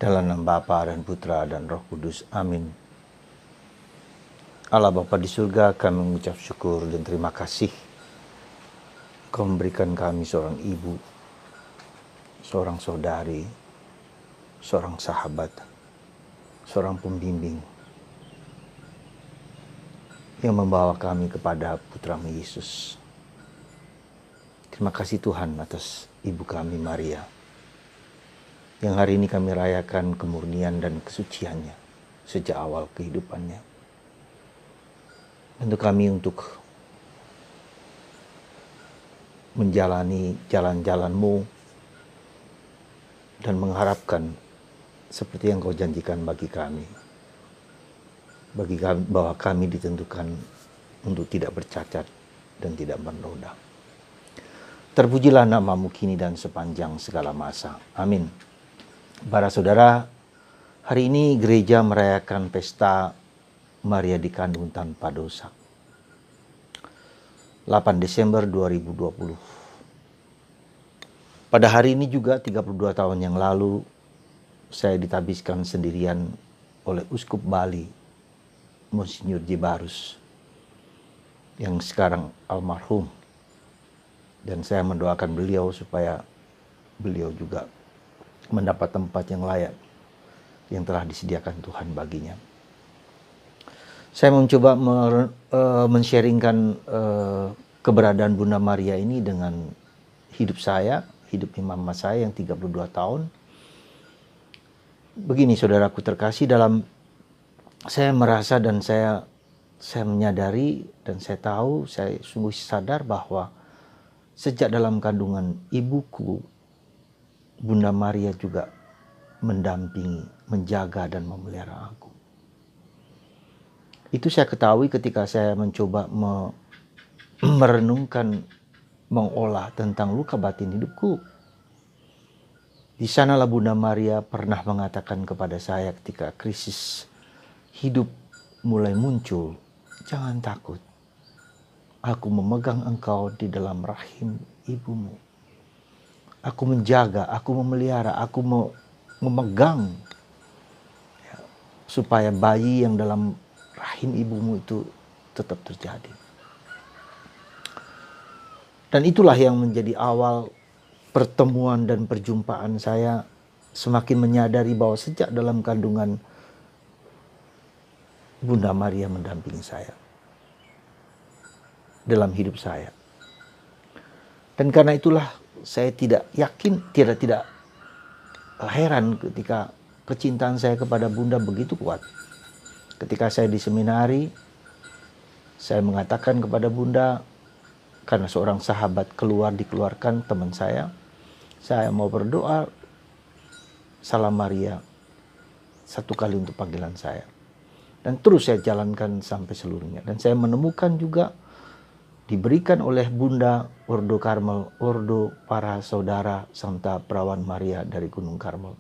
Dalam nama Bapa dan Putra dan Roh Kudus. Amin. Allah Bapa di surga, kami mengucap syukur dan terima kasih. Kau memberikan kami seorang ibu, seorang saudari, seorang sahabat, seorang pembimbing yang membawa kami kepada Putra-Mu Yesus. Terima kasih Tuhan atas ibu kami Maria, yang hari ini kami rayakan kemurnian dan kesuciannya sejak awal kehidupannya. Bantu kami untuk menjalani jalan-jalan-Mu dan mengharapkan seperti yang Kau janjikan bagi kami. Bahwa kami ditentukan untuk tidak bercacat dan tidak bernoda. Terpujilah nama-Mu kini dan sepanjang segala masa. Amin. Para saudara, hari ini gereja merayakan pesta Maria dikandung tanpa dosa. 8 Desember 2020. Pada hari ini juga 32 tahun yang lalu, saya ditabiskan sendirian oleh Uskup Bali, Monsinyur Jibarus, yang sekarang almarhum. Dan saya mendoakan beliau supaya beliau juga mendapat tempat yang layak yang telah disediakan Tuhan baginya. Saya mencoba men-sharingkan keberadaan Bunda Maria ini dengan hidup saya, hidup mama saya yang 32 tahun. Begini saudaraku terkasih, dalam saya merasa dan saya menyadari dan saya tahu, saya sungguh sadar bahwa sejak dalam kandungan ibuku, Bunda Maria juga mendampingi, menjaga dan memelihara aku. Itu saya ketahui ketika saya mencoba merenungkan, mengolah tentang luka batin hidupku. Di sanalah Bunda Maria pernah mengatakan kepada saya ketika krisis hidup mulai muncul, "Jangan takut. Aku memegang engkau di dalam rahim ibumu. Aku menjaga, aku memelihara, aku memegang ya, supaya bayi yang dalam rahim ibumu itu tetap terjadi." Dan itulah yang menjadi awal pertemuan dan perjumpaan saya, semakin menyadari bahwa sejak dalam kandungan Bunda Maria mendampingi saya dalam hidup saya. Dan karena itulah saya tidak yakin, tidak heran ketika kecintaan saya kepada Bunda begitu kuat. Ketika saya di seminari, saya mengatakan kepada Bunda, karena seorang sahabat dikeluarkan teman saya mau berdoa Salam Maria satu kali untuk panggilan saya. Dan terus saya jalankan sampai seluruhnya. Dan saya menemukan juga diberikan oleh Bunda Ordo Karmel, Ordo para saudara Santa Perawan Maria dari Gunung Karmel.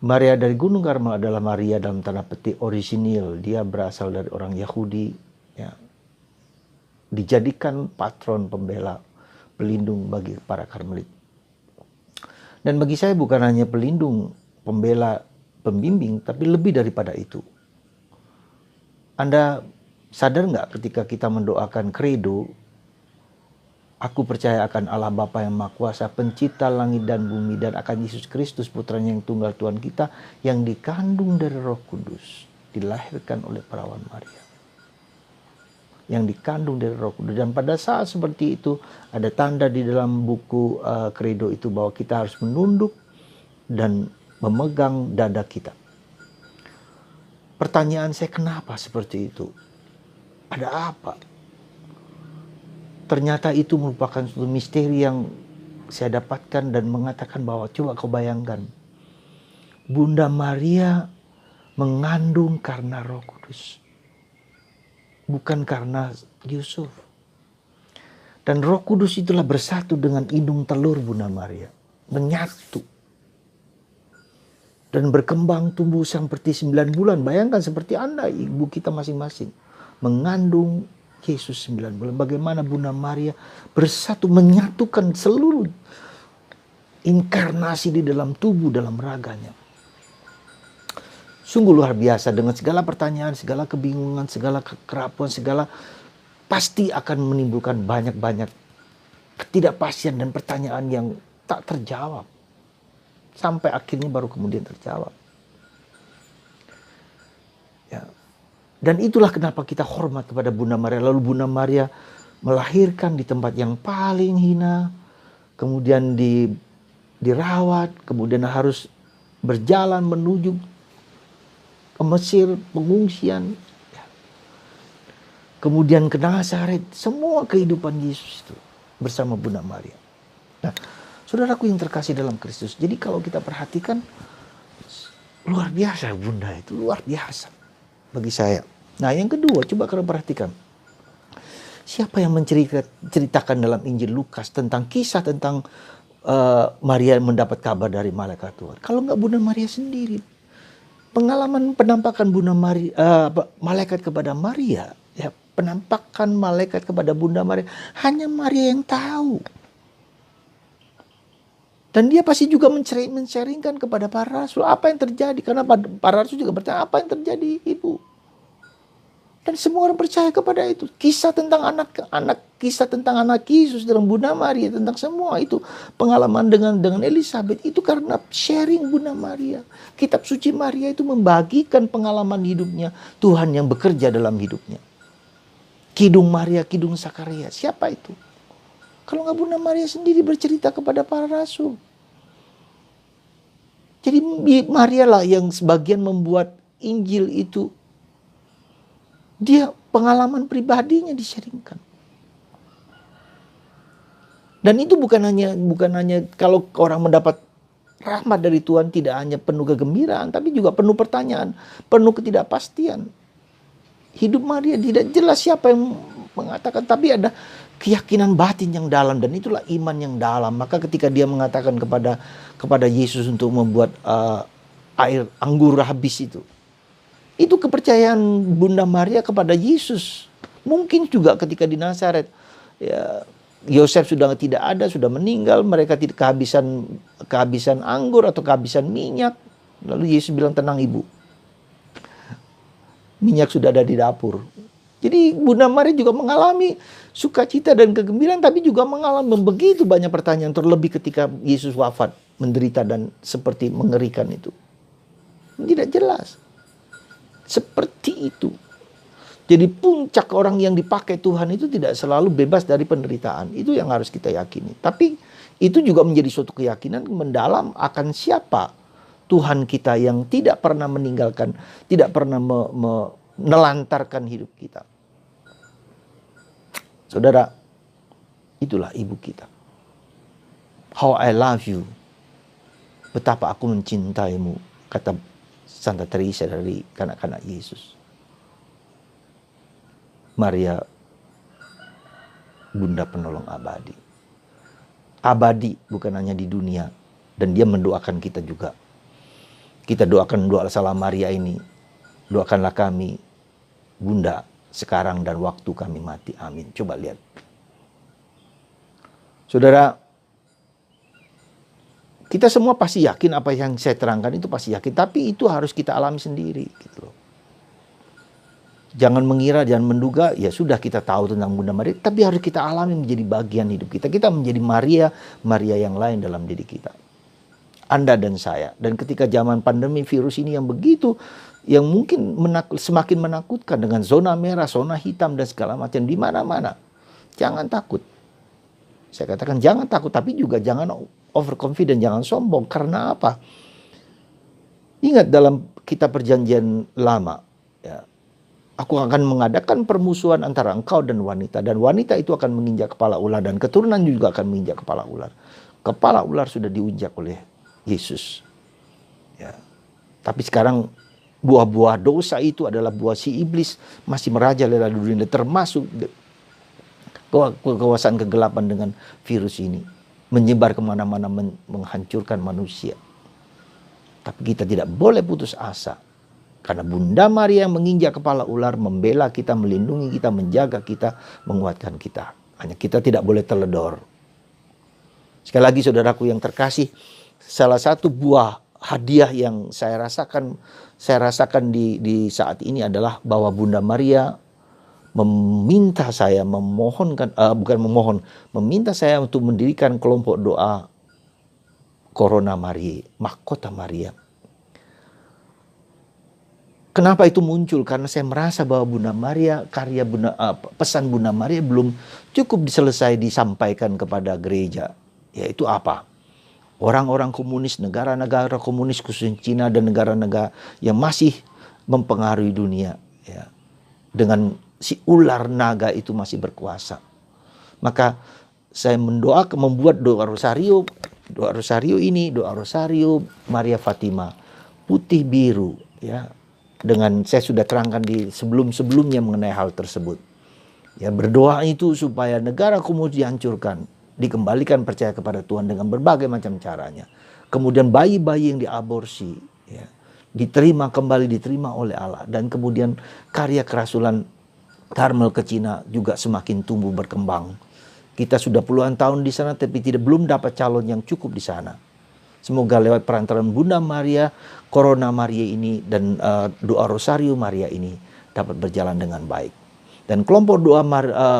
Maria dari Gunung Karmel adalah Maria dalam tanda petik orisinil. Dia berasal dari orang Yahudi, ya. Dijadikan patron, pembela, pelindung bagi para Karmelit. Dan bagi saya bukan hanya pelindung, pembela, pembimbing, tapi lebih daripada itu. Anda sadar nggak ketika kita mendoakan kredo, aku percaya akan Allah Bapa yang Maha Kuasa, pencipta langit dan bumi, dan akan Yesus Kristus putranya yang tunggal Tuhan kita, yang dikandung dari Roh Kudus, dilahirkan oleh perawan Maria. Yang dikandung dari Roh Kudus. Dan pada saat seperti itu, ada tanda di dalam buku kredo itu bahwa kita harus menunduk dan memegang dada kita. Pertanyaan saya, kenapa seperti itu? Ada apa? Ternyata itu merupakan suatu misteri yang saya dapatkan dan mengatakan bahwa coba kau bayangkan. Bunda Maria mengandung karena Roh Kudus. Bukan karena Yusuf. Dan Roh Kudus itulah bersatu dengan indung telur Bunda Maria. Menyatu. Dan berkembang tumbuh seperti 9 bulan. Bayangkan seperti Anda, ibu kita masing-masing. Mengandung Yesus 9 bulan. Bagaimana Bunda Maria bersatu, menyatukan seluruh inkarnasi di dalam tubuh, dalam raganya. Sungguh luar biasa dengan segala pertanyaan, segala kebingungan, segala kerapuan, segala pasti akan menimbulkan banyak-banyak ketidakpastian dan pertanyaan yang tak terjawab. Sampai akhirnya baru kemudian terjawab. Ya. Dan itulah kenapa kita hormat kepada Bunda Maria. Lalu Bunda Maria melahirkan di tempat yang paling hina, kemudian dirawat, kemudian harus berjalan menuju ke Mesir, pengungsian, kemudian ke Nazaret, semua kehidupan Yesus itu bersama Bunda Maria. Nah, saudaraku yang terkasih dalam Kristus, jadi kalau kita perhatikan, luar biasa Bunda itu, luar biasa bagi saya. Nah, yang kedua, coba kalian perhatikan. Siapa yang menceritakan dalam Injil Lukas tentang kisah tentang Maria mendapat kabar dari malaikat Tuhan? Kalau nggak Bunda Maria sendiri. Pengalaman penampakan Bunda Maria, malaikat kepada Maria, ya, penampakan malaikat kepada Bunda Maria, hanya Maria yang tahu. Dan dia pasti juga men-sharingkan kepada para rasul apa yang terjadi. Karena para rasul juga bertanya, apa yang terjadi ibu? Dan semua orang percaya kepada itu. Kisah tentang kisah tentang anak Yesus dalam Bunda Maria, tentang semua itu pengalaman dengan Elizabeth itu karena sharing Bunda Maria. Kitab suci Maria itu membagikan pengalaman hidupnya Tuhan yang bekerja dalam hidupnya. Kidung Maria, Kidung Sakaria, siapa itu? Kalau nggak Bunda Maria sendiri bercerita kepada para rasul. Jadi Maria lah yang sebagian membuat Injil itu. Dia pengalaman pribadinya di-sharingkan. Dan itu bukan hanya kalau orang mendapat rahmat dari Tuhan tidak hanya penuh kegembiraan, tapi juga penuh pertanyaan, penuh ketidakpastian. Hidup Maria tidak jelas siapa yang mengatakan, tapi ada keyakinan batin yang dalam dan itulah iman yang dalam. Maka ketika dia mengatakan kepada Yesus untuk membuat air anggur habis itu kepercayaan Bunda Maria kepada Yesus. Mungkin juga ketika di Nazaret, ya, Yosef sudah tidak ada, sudah meninggal, mereka tidak kehabisan anggur atau kehabisan minyak. Lalu Yesus bilang, tenang ibu, minyak sudah ada di dapur. Jadi Bunda Maria juga mengalami sukacita dan kegembiraan, tapi juga mengalami begitu banyak pertanyaan, terlebih ketika Yesus wafat, menderita dan seperti mengerikan itu. Tidak jelas. Seperti itu. Jadi puncak orang yang dipakai Tuhan itu tidak selalu bebas dari penderitaan. Itu yang harus kita yakini. Tapi itu juga menjadi suatu keyakinan mendalam akan siapa Tuhan kita yang tidak pernah meninggalkan, tidak pernah menelantarkan hidup kita. Saudara, itulah ibu kita. How I love you. Betapa aku mencintaimu, kata Santa Teresa dari kanak-kanak Yesus. Maria, Bunda penolong abadi. Abadi bukan hanya di dunia. Dan dia mendoakan kita juga. Kita doakan doa salam Maria ini. Doakanlah kami, Bunda, sekarang dan waktu kami mati. Amin. Coba lihat. Saudara, kita semua pasti yakin apa yang saya terangkan itu pasti yakin. Tapi itu harus kita alami sendiri. Gitu loh. Jangan mengira, jangan menduga. Ya sudah kita tahu tentang Bunda Maria. Tapi harus kita alami menjadi bagian hidup kita. Kita menjadi Maria yang lain dalam diri kita. Anda dan saya. Dan ketika zaman pandemi virus ini yang begitu. Yang mungkin semakin menakutkan dengan zona merah, zona hitam dan segala macam. Di mana-mana. Jangan takut. Saya katakan jangan takut. Tapi juga jangan overconfident, jangan sombong. Karena apa? Ingat dalam kitab perjanjian lama, ya, aku akan mengadakan permusuhan antara engkau dan wanita. Dan wanita itu akan menginjak kepala ular. Dan keturunan juga akan menginjak kepala ular. Kepala ular sudah diinjak oleh Yesus. Ya. Tapi sekarang buah-buah dosa itu adalah buah si iblis. Masih merajalela di dunia. Termasuk kekuasaan kegelapan dengan virus ini. Menyebar kemana-mana menghancurkan manusia. Tapi kita tidak boleh putus asa. Karena Bunda Maria yang menginjak kepala ular membela kita, melindungi kita, menjaga kita, menguatkan kita. Hanya kita tidak boleh teledor. Sekali lagi saudaraku yang terkasih, salah satu buah hadiah yang saya rasakan di saat ini adalah bahwa Bunda Maria meminta saya meminta saya untuk mendirikan kelompok doa Corona Maria, Mahkota Maria. Kenapa itu muncul? Karena saya merasa bahwa Bunda Maria, pesan Bunda Maria belum cukup disampaikan kepada gereja. Yaitu apa? Orang-orang komunis, negara-negara komunis khususnya Cina dan negara-negara yang masih mempengaruhi dunia, ya, dengan si ular naga itu masih berkuasa. Maka saya membuat doa rosario Maria Fatima putih biru, ya. Dengan saya sudah terangkan di sebelumnya mengenai hal tersebut. Ya, berdoa itu supaya negara komunis dihancurkan, dikembalikan percaya kepada Tuhan dengan berbagai macam caranya. Kemudian bayi-bayi yang diaborsi, ya, diterima oleh Allah. Dan kemudian karya kerasulan Karmel ke Cina juga semakin tumbuh berkembang. Kita sudah puluhan tahun di sana tapi belum dapat calon yang cukup di sana. Semoga lewat perantaraan Bunda Maria, Corona Maria ini dan doa Rosario Maria ini dapat berjalan dengan baik. Dan kelompok doa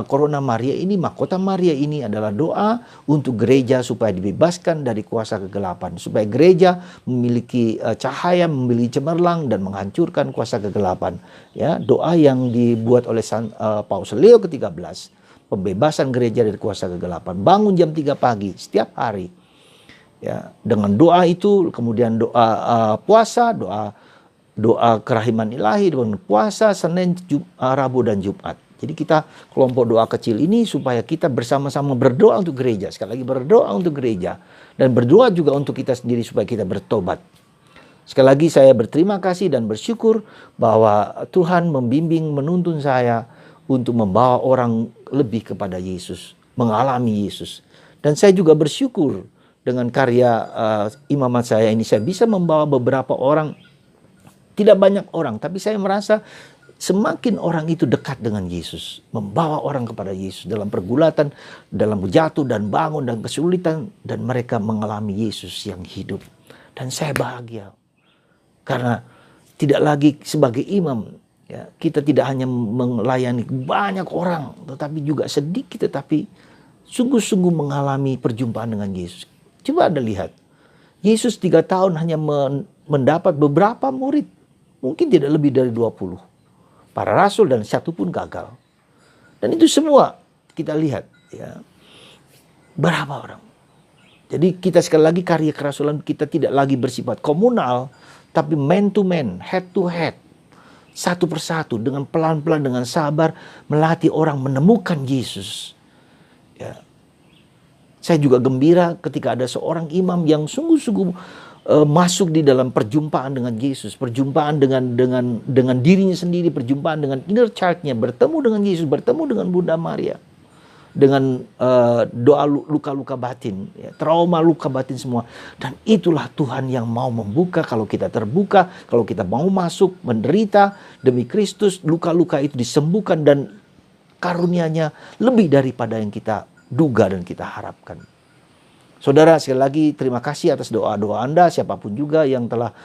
Corona Maria ini, Mahkota Maria ini adalah doa untuk gereja supaya dibebaskan dari kuasa kegelapan. Supaya gereja memiliki cahaya, memiliki cemerlang dan menghancurkan kuasa kegelapan. Ya, doa yang dibuat oleh Paus Leo ke-13. Pembebasan gereja dari kuasa kegelapan. Bangun jam 3 pagi setiap hari. Ya, dengan doa itu, kemudian doa puasa, doa kerahiman ilahi, dengan puasa Senin, Rabu dan Jumat. Jadi kita kelompok doa kecil ini supaya kita bersama-sama berdoa untuk gereja. Sekali lagi berdoa untuk gereja. Dan berdoa juga untuk kita sendiri supaya kita bertobat. Sekali lagi saya berterima kasih dan bersyukur bahwa Tuhan membimbing, menuntun saya untuk membawa orang lebih kepada Yesus. Mengalami Yesus. Dan saya juga bersyukur dengan karya imamat saya ini, saya bisa membawa beberapa orang, tidak banyak orang, tapi saya merasa semakin orang itu dekat dengan Yesus, membawa orang kepada Yesus dalam pergulatan, dalam jatuh dan bangun dan kesulitan, dan mereka mengalami Yesus yang hidup. Dan saya bahagia karena tidak lagi sebagai imam, ya, kita tidak hanya melayani banyak orang, tetapi juga sedikit tetapi sungguh-sungguh mengalami perjumpaan dengan Yesus. Coba Anda lihat, Yesus 3 tahun hanya mendapat beberapa murid. Mungkin tidak lebih dari 20. Para rasul dan satu pun gagal. Dan itu semua kita lihat, ya, berapa orang. Jadi kita sekali lagi karya kerasulan kita tidak lagi bersifat komunal, tapi man to man, head to head. Satu persatu dengan pelan-pelan, dengan sabar melatih orang menemukan Yesus. Ya. Saya juga gembira ketika ada seorang imam yang sungguh-sungguh masuk di dalam perjumpaan dengan Yesus, perjumpaan dengan dirinya sendiri, perjumpaan dengan inner child-nya, bertemu dengan Yesus, bertemu dengan Bunda Maria, dengan doa luka-luka batin, ya, trauma luka batin semua. Dan itulah Tuhan yang mau membuka kalau kita terbuka, kalau kita mau masuk menderita demi Kristus, luka-luka itu disembuhkan dan karunia-Nya lebih daripada yang kita duga dan kita harapkan. Saudara, sekali lagi terima kasih atas doa-doa Anda, siapapun juga yang telah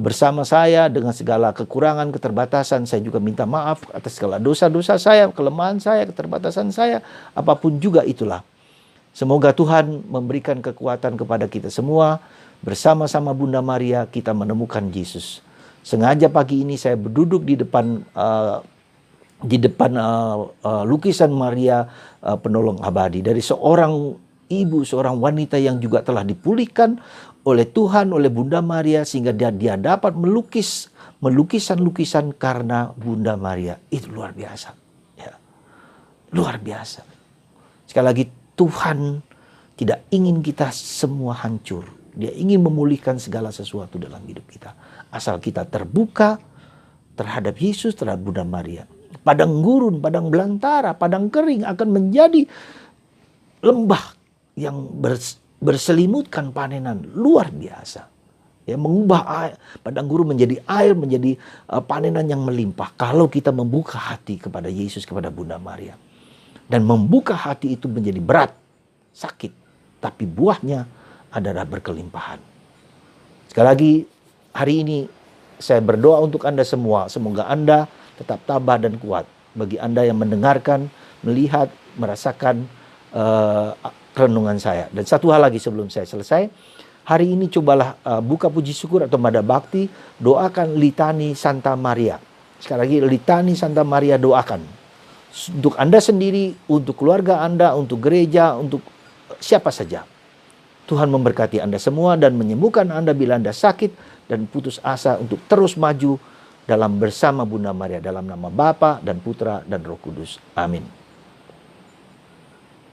bersama saya dengan segala kekurangan, keterbatasan. Saya juga minta maaf atas segala dosa-dosa saya, kelemahan saya, keterbatasan saya, apapun juga itulah. Semoga Tuhan memberikan kekuatan kepada kita semua. Bersama-sama Bunda Maria kita menemukan Yesus. Sengaja pagi ini saya berduduk di depan lukisan Maria penolong abadi dari seorang ibu, seorang wanita yang juga telah dipulihkan oleh Tuhan, oleh Bunda Maria, sehingga dia dapat melukis lukisan-lukisan karena Bunda Maria. Itu luar biasa, ya. Luar biasa. Sekali lagi, Tuhan tidak ingin kita semua hancur. Dia ingin memulihkan segala sesuatu dalam hidup kita, asal kita terbuka terhadap Yesus, terhadap Bunda Maria. Padang gurun, padang belantara, padang kering akan menjadi lembah yang berselimutkan panenan luar biasa. Ya, mengubah air, padang gurun menjadi air, menjadi panenan yang melimpah. Kalau kita membuka hati kepada Yesus, kepada Bunda Maria. Dan membuka hati itu menjadi berat, sakit. Tapi buahnya adalah berkelimpahan. Sekali lagi, hari ini saya berdoa untuk Anda semua. Semoga Anda tetap tabah dan kuat. Bagi Anda yang mendengarkan, melihat, merasakan renungan saya. Dan satu hal lagi sebelum saya selesai. Hari ini cobalah buka puji syukur atau mada bakti. Doakan litani Santa Maria. Sekali lagi, litani Santa Maria doakan. Untuk Anda sendiri, untuk keluarga Anda, untuk gereja, untuk siapa saja. Tuhan memberkati Anda semua dan menyembuhkan Anda bila Anda sakit dan putus asa untuk terus maju dalam bersama Bunda Maria, dalam nama Bapa dan Putra dan Roh Kudus. Amin.